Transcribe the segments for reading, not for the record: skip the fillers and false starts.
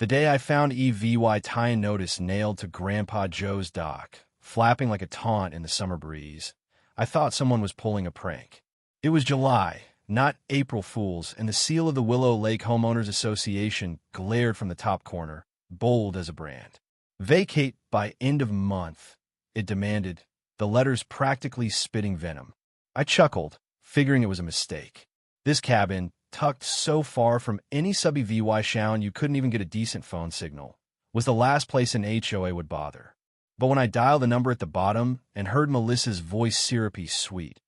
The day I found EVY tie-in notice nailed to Grandpa Joe's dock, flapping like a taunt in the summer breeze, I thought someone was pulling a prank. It was July, not April Fool's, and the seal of the Willow Lake Homeowners Association glared from the top corner, bold as a brand. Vacate by end of month, it demanded, the letters practically spitting venom. I chuckled, figuring it was a mistake. This cabin, tucked so far from any subby VY shown you couldn't even get a decent phone signal, was the last place an HOA would bother. But when I dialed the number at the bottom and heard Melissa's voice syrupy sweet,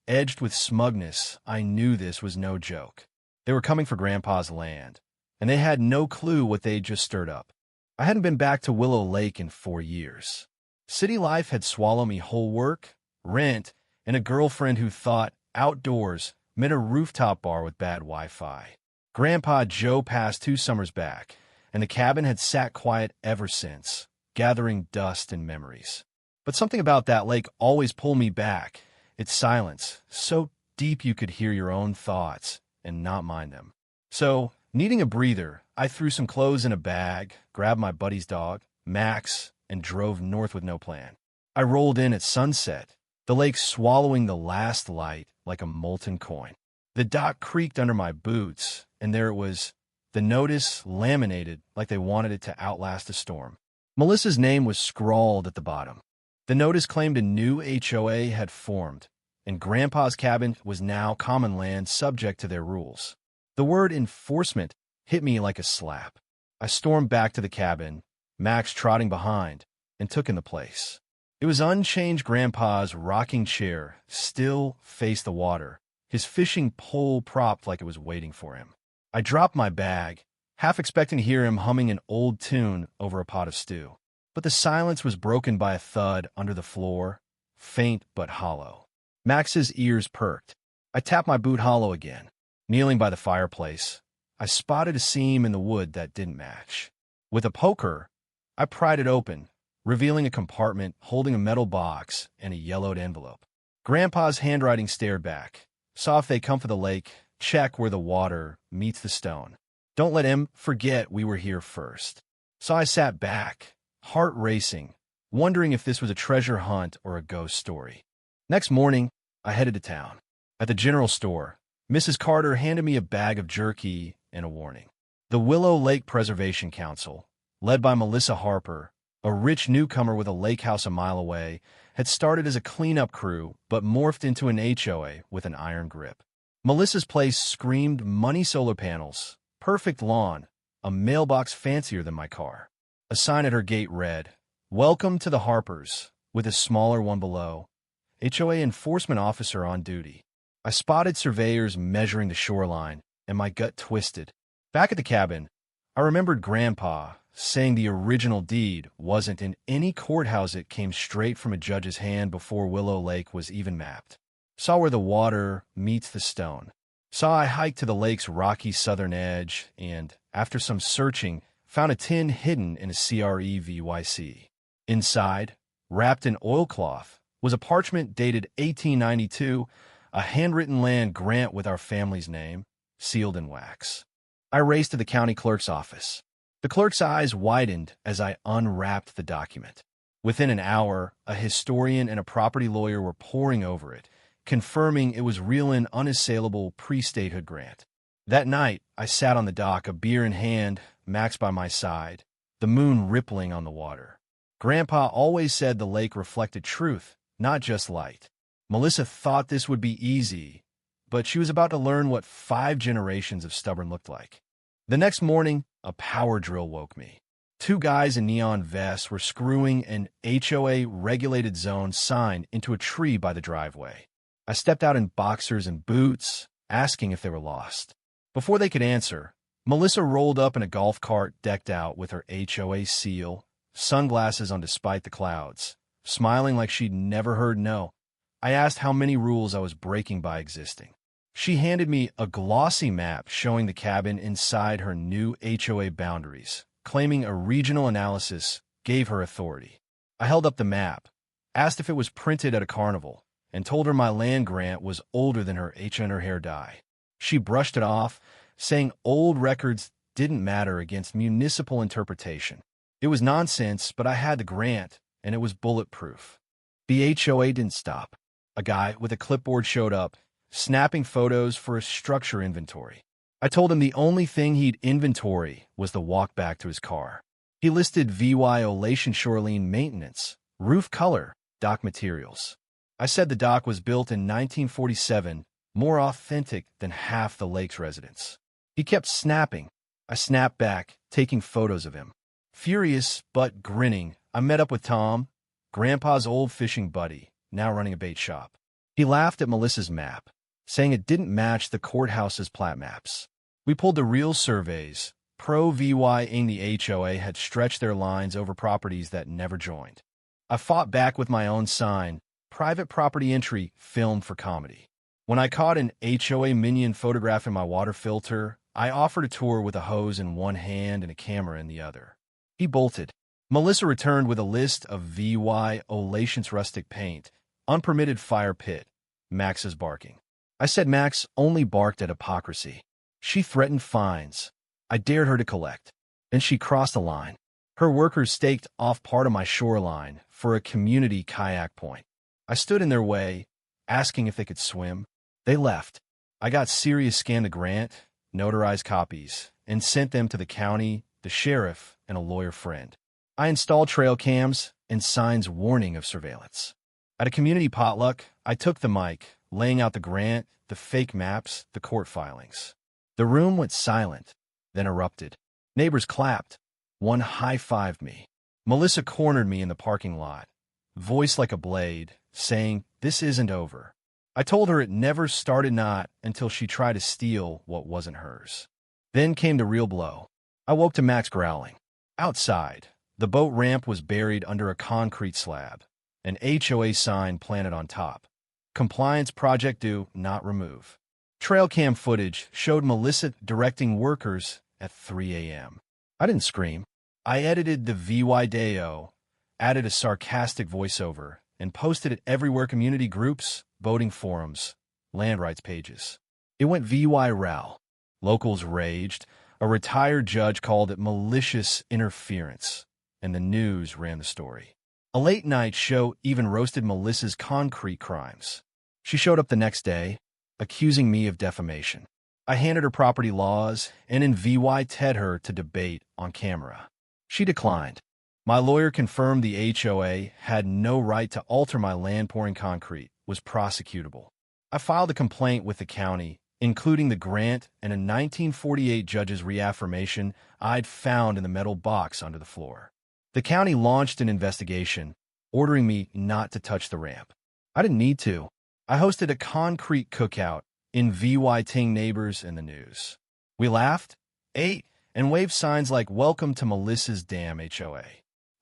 edged with smugness, I knew this was no joke. They were coming for Grandpa's land, and they had no clue what they'd just stirred up. I hadn't been back to Willow Lake in 4 years. City life had swallowed me whole: work, rent, and a girlfriend who thought outdoors meant a rooftop bar with bad Wi-Fi. Grandpa Joe passed 2 summers back, and the cabin had sat quiet ever since, gathering dust and memories. But something about that lake always pulled me back, its silence, so deep you could hear your own thoughts and not mind them. So, needing a breather, I threw some clothes in a bag, grabbed my buddy's dog, Max, and drove north with no plan. I rolled in at sunset, the lake swallowing the last light like a molten coin. The dock creaked under my boots, and there it was, the notice laminated like they wanted it to outlast a storm. Melissa's name was scrawled at the bottom. The notice claimed a new HOA had formed, and Grandpa's cabin was now common land subject to their rules. The word enforcement hit me like a slap. I stormed back to the cabin, Max trotting behind, and took in the place. It was unchanged. Grandpa's rocking chair still faced the water, his fishing pole propped like it was waiting for him. I dropped my bag, half expecting to hear him humming an old tune over a pot of stew. But the silence was broken by a thud under the floor, faint but hollow. Max's ears perked. I tapped my boot hollow again. Kneeling by the fireplace, I spotted a seam in the wood that didn't match. With a poker, I pried it open, revealing a compartment holding a metal box and a yellowed envelope. Grandpa's handwriting stared back. Saw if they come for the lake, check where the water meets the stone. Don't let him forget we were here first. So I sat back, heart racing, wondering if this was a treasure hunt or a ghost story. Next morning, I headed to town. At the general store, Mrs. Carter handed me a bag of jerky and a warning. The Willow Lake Preservation Council, led by Melissa Harper, a rich newcomer with a lake house a mile away, had started as a cleanup crew but morphed into an HOA with an iron grip. Melissa's place screamed money: solar panels, perfect lawn, a mailbox fancier than my car. A sign at her gate read, "Welcome to the Harpers," with a smaller one below, HOA enforcement officer on duty. I spotted surveyors measuring the shoreline, and my gut twisted. Back at the cabin, I remembered Grandpa saying the original deed wasn't in any courthouse. It came straight from a judge's hand before Willow Lake was even mapped. Saw where the water meets the stone. Saw I hiked to the lake's rocky southern edge and, after some searching, found a tin hidden in a CREVYC. Inside, wrapped in oilcloth, was a parchment dated 1892, a handwritten land grant with our family's name, sealed in wax. I raced to the county clerk's office. The clerk's eyes widened as I unwrapped the document. Within an hour, a historian and a property lawyer were poring over it, confirming it was real and unassailable pre-statehood grant. That night, I sat on the dock, a beer in hand, Max by my side, the moon rippling on the water. Grandpa always said the lake reflected truth, not just light. Melissa thought this would be easy, but she was about to learn what 5 generations of stubborn looked like. The next morning, a power drill woke me. 2 guys in neon vests were screwing an HOA-regulated zone sign into a tree by the driveway. I stepped out in boxers and boots, asking if they were lost. Before they could answer, Melissa rolled up in a golf cart decked out with her HOA seal, sunglasses on despite the clouds, smiling like she'd never heard no. I asked how many rules I was breaking by existing. She handed me a glossy map showing the cabin inside her new HOA boundaries, claiming a regional analysis gave her authority. I held up the map, asked if it was printed at a carnival, and told her my land grant was older than her hair dye. She brushed it off, saying old records didn't matter against municipal interpretation. It was nonsense, but I had the grant, and it was bulletproof. The HOA didn't stop. A guy with a clipboard showed up, snapping photos for a structure inventory. I told him the only thing he'd inventory was the walk back to his car. He listed violation shoreline maintenance, roof color, dock materials. I said the dock was built in 1947, more authentic than half the lake's residents. He kept snapping. I snapped back, taking photos of him. Furious but grinning, I met up with Tom, Grandpa's old fishing buddy, now running a bait shop. He laughed at Melissa's map, saying it didn't match the courthouse's plat maps. We pulled the real surveys. Pro-VY-ing the HOA had stretched their lines over properties that never joined. I fought back with my own sign, private property entry filmed for comedy. When I caught an HOA minion photographing my water filter, I offered a tour with a hose in one hand and a camera in the other. He bolted. Melissa returned with a list of violations: rustic paint, unpermitted fire pit. Max is barking. I said Max only barked at hypocrisy. She threatened fines. I dared her to collect. And she crossed the line. Her workers staked off part of my shoreline for a community kayak point. I stood in their way, asking if they could swim. They left. I got serious, scanned the grant, notarized copies, and sent them to the county, the sheriff, and a lawyer friend. I installed trail cams and signs warning of surveillance. At a community potluck, I took the mic, laying out the grant, the fake maps, the court filings. The room went silent, then erupted. Neighbors clapped. One high-fived me. Melissa cornered me in the parking lot, voice like a blade, saying, "This isn't over." I told her it never started not until she tried to steal what wasn't hers. Then came the real blow. I woke to Max growling. Outside, the boat ramp was buried under a concrete slab, an HOA sign planted on top. Compliance project due, not remove. Trail cam footage showed Melissa directing workers at 3 a.m. I didn't scream. I edited the video, added a sarcastic voiceover, and posted it everywhere: community groups, boating forums, land rights pages. It went viral. Locals raged. A retired judge called it malicious interference, and the news ran the story. A late-night show even roasted Melissa's concrete crimes. She showed up the next day, accusing me of defamation. I handed her property laws and invited her to debate on camera. She declined. My lawyer confirmed the HOA had no right to alter my land. Pouring concrete was prosecutable. I filed a complaint with the county, including the grant and a 1948 judge's reaffirmation I'd found in the metal box under the floor. The county launched an investigation, ordering me not to touch the ramp. I didn't need to. I hosted a concrete cookout, inviting neighbors in the news. We laughed, ate, and waved signs like "Welcome to Melissa's damn HOA."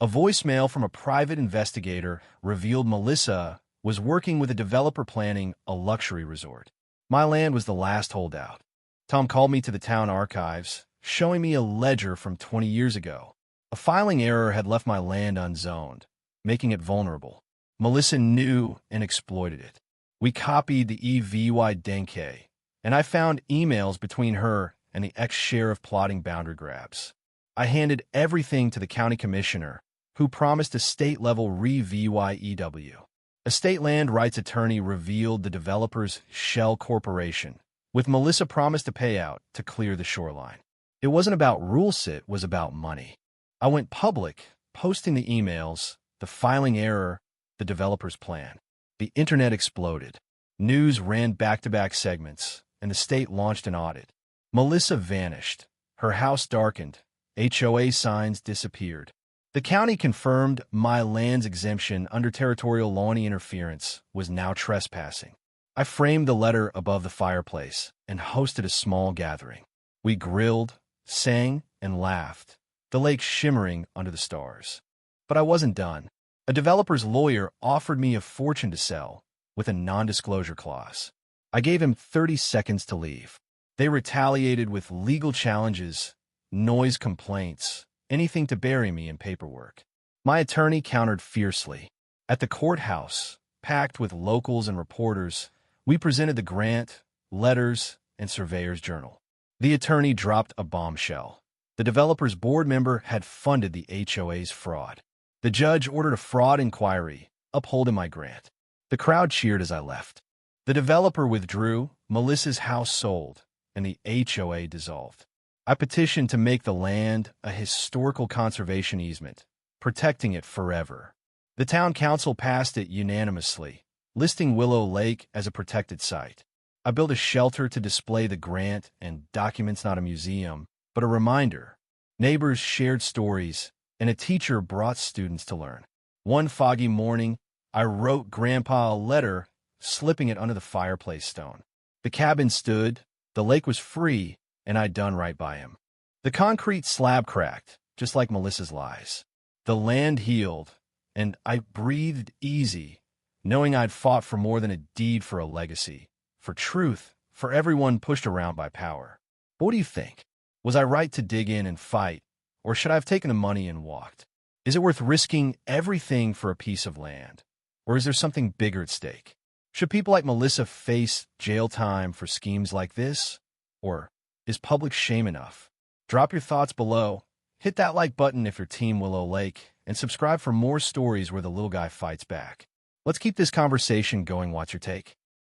A voicemail from a private investigator revealed Melissa was working with a developer planning a luxury resort. My land was the last holdout. Tom called me to the town archives, showing me a ledger from 20 years ago. A filing error had left my land unzoned, making it vulnerable. Melissa knew and exploited it. We copied the denke, and I found emails between her and the ex-sheriff plotting boundary grabs. I handed everything to the county commissioner, who promised a state-level re-VYEW. A state land rights attorney revealed the developer's shell corporation, with Melissa promised a payout to clear the shoreline. It wasn't about rules, it was about money. I went public, posting the emails, the filing error, the developer's plan. The internet exploded. News ran back-to-back segments, and the state launched an audit. Melissa vanished. Her house darkened. HOA signs disappeared. The county confirmed my land's exemption under territorial law, and interference was now trespassing. I framed the letter above the fireplace and hosted a small gathering. We grilled, sang, and laughed, the lake shimmering under the stars. But I wasn't done. A developer's lawyer offered me a fortune to sell, with a non-disclosure clause. I gave him 30 seconds to leave. They retaliated with legal challenges, noise complaints, anything to bury me in paperwork. My attorney countered fiercely. At the courthouse, packed with locals and reporters, we presented the grant, letters, and surveyor's journal. The attorney dropped a bombshell. The developer's board member had funded the HOA's fraud. The judge ordered a fraud inquiry, upholding my grant. The crowd cheered as I left. The developer withdrew, Melissa's house sold, and the HOA dissolved. I petitioned to make the land a historical conservation easement, protecting it forever. The town council passed it unanimously, listing Willow Lake as a protected site. I built a shelter to display the grant and documents, not a museum, but a reminder. Neighbors shared stories, and a teacher brought students to learn. One foggy morning, I wrote Grandpa a letter, slipping it under the fireplace stone. The cabin stood, the lake was free, and I'd done right by him. The concrete slab cracked, just like Melissa's lies. The land healed, and I breathed easy, knowing I'd fought for more than a deed, for a legacy, for truth, for everyone pushed around by power. But what do you think? Was I right to dig in and fight, or should I have taken the money and walked? Is it worth risking everything for a piece of land, or is there something bigger at stake? Should people like Melissa face jail time for schemes like this, or is public shame enough? Drop your thoughts below, hit that like button if you're Team Willow Lake, and subscribe for more stories where the little guy fights back. Let's keep this conversation going. What's your take?